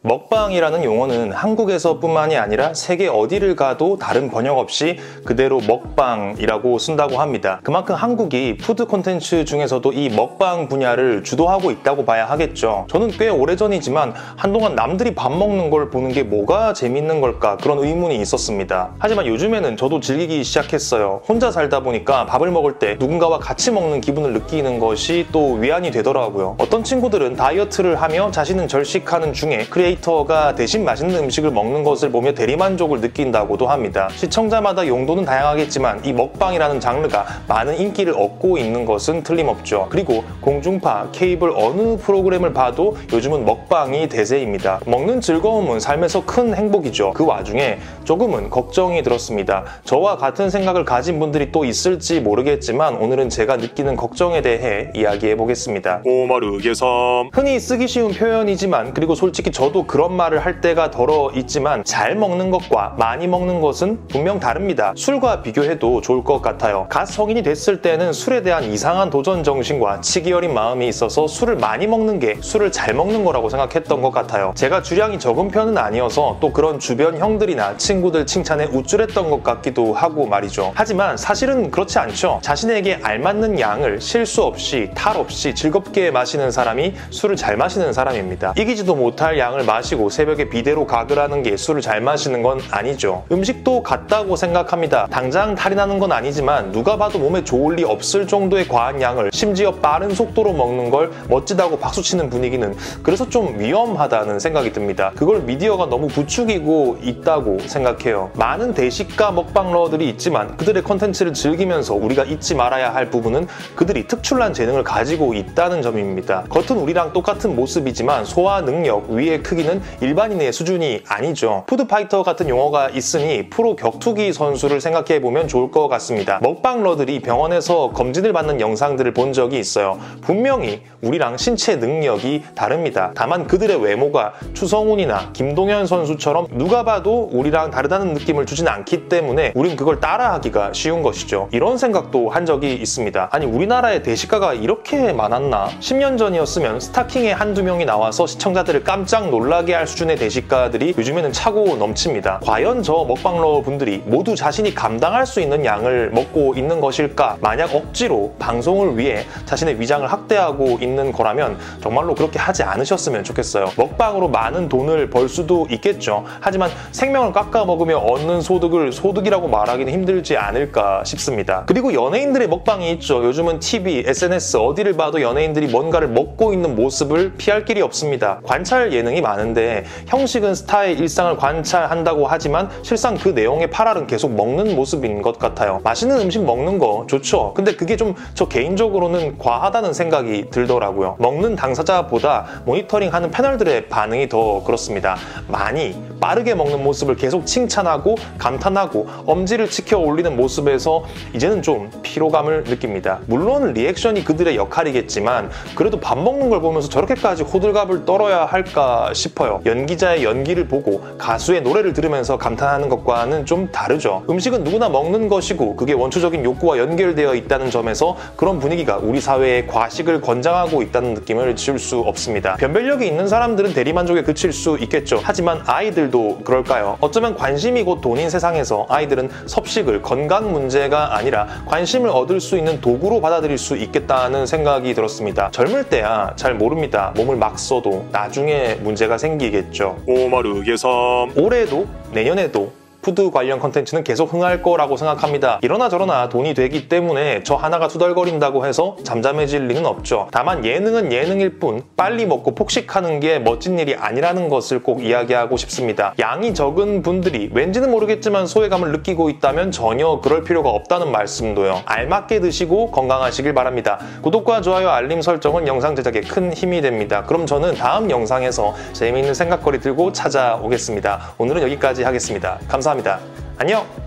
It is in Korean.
먹방이라는 용어는 한국에서뿐만이 아니라 세계 어디를 가도 다른 번역 없이 그대로 먹방이라고 쓴다고 합니다. 그만큼 한국이 푸드 콘텐츠 중에서도 이 먹방 분야를 주도하고 있다고 봐야 하겠죠. 저는 꽤 오래전이지만 한동안 남들이 밥 먹는 걸 보는 게 뭐가 재밌는 걸까 그런 의문이 있었습니다. 하지만 요즘에는 저도 즐기기 시작했어요. 혼자 살다 보니까 밥을 먹을 때 누군가와 같이 먹는 기분을 느끼는 것이 또 위안이 되더라고요. 어떤 친구들은 다이어트를 하며 자신은 절식하는 중에 크리에이터가 대신 맛있는 음식을 먹는 것을 보며 대리만족을 느낀다고도 합니다. 시청자마다 용도는 다양하겠지만 이 먹방이라는 장르가 많은 인기를 얻고 있는 것은 틀림없죠. 그리고 공중파, 케이블 어느 프로그램을 봐도 요즘은 먹방이 대세입니다. 먹는 즐거움은 삶에서 큰 행복이죠. 그 와중에 조금은 걱정이 들었습니다. 저와 같은 생각을 가진 분들이 또 있을지 모르겠지만 오늘은 제가 느끼는 걱정에 대해 이야기해 보겠습니다. 오마르 개삼. 흔히 쓰기 쉬운 표현이지만 그리고 솔직히 저도 그런 말을 할 때가 덜어 있지만 잘 먹는 것과 많이 먹는 것은 분명 다릅니다. 술과 비교해도 좋을 것 같아요. 갓 성인이 됐을 때는 술에 대한 이상한 도전 정신과 치기 어린 마음이 있어서 술을 많이 먹는 게 술을 잘 먹는 거라고 생각했던 것 같아요. 제가 주량이 적은 편은 아니어서 또 그런 주변 형들이나 친구들 칭찬에 우쭐했던 것 같기도 하고 말이죠. 하지만 사실은 그렇지 않죠. 자신에게 알맞는 양을 실수 없이 탈 없이 즐겁게 마시는 사람이 술을 잘 마시는 사람입니다. 이기지도 못할 양을 마시고 새벽에 비대로 가글 하는 게 술을 잘 마시는 건 아니죠. 음식도 같다고 생각합니다. 당장 탈이 나는 건 아니지만 누가 봐도 몸에 좋을 리 없을 정도의 과한 양을 심지어 빠른 속도로 먹는 걸 멋지다고 박수치는 분위기는 그래서 좀 위험하다는 생각이 듭니다. 그걸 미디어가 너무 부추기고 있다고 생각해요. 많은 대식가 먹방러들이 있지만 그들의 콘텐츠를 즐기면서 우리가 잊지 말아야 할 부분은 그들이 특출난 재능을 가지고 있다는 점입니다. 겉은 우리랑 똑같은 모습이지만 소화 능력, 위의 크기는 일반인의 수준이 아니죠. 푸드파이터 같은 용어가 있으니 프로 격투기 선수를 생각해보면 좋을 것 같습니다. 먹방러들이 병원에서 검진을 받는 영상들을 본 적이 있어요. 분명히 우리랑 신체 능력이 다릅니다. 다만 그들의 외모가 추성훈이나 김동현 선수처럼 누가 봐도 우리랑 다르다는 느낌을 주진 않기 때문에 우린 그걸 따라하기가 쉬운 것이죠. 이런 생각도 한 적이 있습니다. 아니 우리나라에 대식가가 이렇게 많았나? 10년 전이었으면 스타킹에 한두 명이 나와서 시청자들을 깜짝 놀라게 할 수준의 대식가들이 요즘에는 차고 넘칩니다. 과연 저 먹방러 분들이 모두 자신이 감당할 수 있는 양을 먹고 있는 것일까? 만약 억지로 방송을 위해 자신의 위장을 학대하고 있는 거라면 정말로 그렇게 하지 않으셨으면 좋겠어요. 먹방으로 많은 돈을 벌 수도 있겠죠. 하지만 생명을 깎아 먹으며 얻는 소득을 소득이라고 말하기는 힘들지 않을까 싶습니다. 그리고 연예인들의 먹방이 있죠. 요즘은 TV, SNS 어디를 봐도 연예인들이 뭔가를 먹고 있는 모습을 피할 길이 없습니다. 관찰 예능이 많은데 형식은 스타의 일상을 관찰한다고 하지만 실상 그 내용의 팔알은 계속 먹는 모습인 것 같아요. 맛있는 음식 먹는 거 좋죠. 근데 그게 좀 저 개인적으로는 과하다는 생각이 들더라고요. 먹는 당사자보다 모니터링하는 패널들의 반응이 더 그렇습니다. 많이 빠르게 먹는 모습을 계속 칭찬하고 감탄하고 엄지를 치켜 올리는 모습에서 이제는 좀 피로감을 느낍니다. 물론 리액션이 그들의 역할이겠지만 그래도 밥 먹는 걸 보면서 저렇게까지 호들갑을 떨어야 할까 싶어요. 연기자의 연기를 보고 가수의 노래를 들으면서 감탄하는 것과는 좀 다르죠. 음식은 누구나 먹는 것이고 그게 원초적인 욕구와 연결되어 있다는 점에서 그런 분위기가 우리 사회에 과식을 권장하고 있다는 느낌을 지울 수 없습니다. 변별력이 있는 사람들은 대리만족에 그칠 수 있겠죠. 하지만 아이들도 그럴까요? 어쩌면 관심이 곧 돈인 세상에서 아이들은 섭식을 건강 문제가 아니라 관심을 얻을 수 있는 도구로 받아들일 수 있겠다는 생각이 들었습니다. 젊을 때야 잘 모릅니다. 몸을 막 써도 나중에 문제가 생기겠죠. 오마르 개삼. 올해도 내년에도 푸드 관련 컨텐츠는 계속 흥할 거라고 생각합니다. 이러나 저러나 돈이 되기 때문에 저 하나가 투덜거린다고 해서 잠잠해질 리는 없죠. 다만 예능은 예능일 뿐 빨리 먹고 폭식하는 게 멋진 일이 아니라는 것을 꼭 이야기하고 싶습니다. 양이 적은 분들이 왠지는 모르겠지만 소외감을 느끼고 있다면 전혀 그럴 필요가 없다는 말씀도요. 알맞게 드시고 건강하시길 바랍니다. 구독과 좋아요, 알림 설정은 영상 제작에 큰 힘이 됩니다. 그럼 저는 다음 영상에서 재미있는 생각거리 들고 찾아오겠습니다. 오늘은 여기까지 하겠습니다. 감사합니다. 안녕!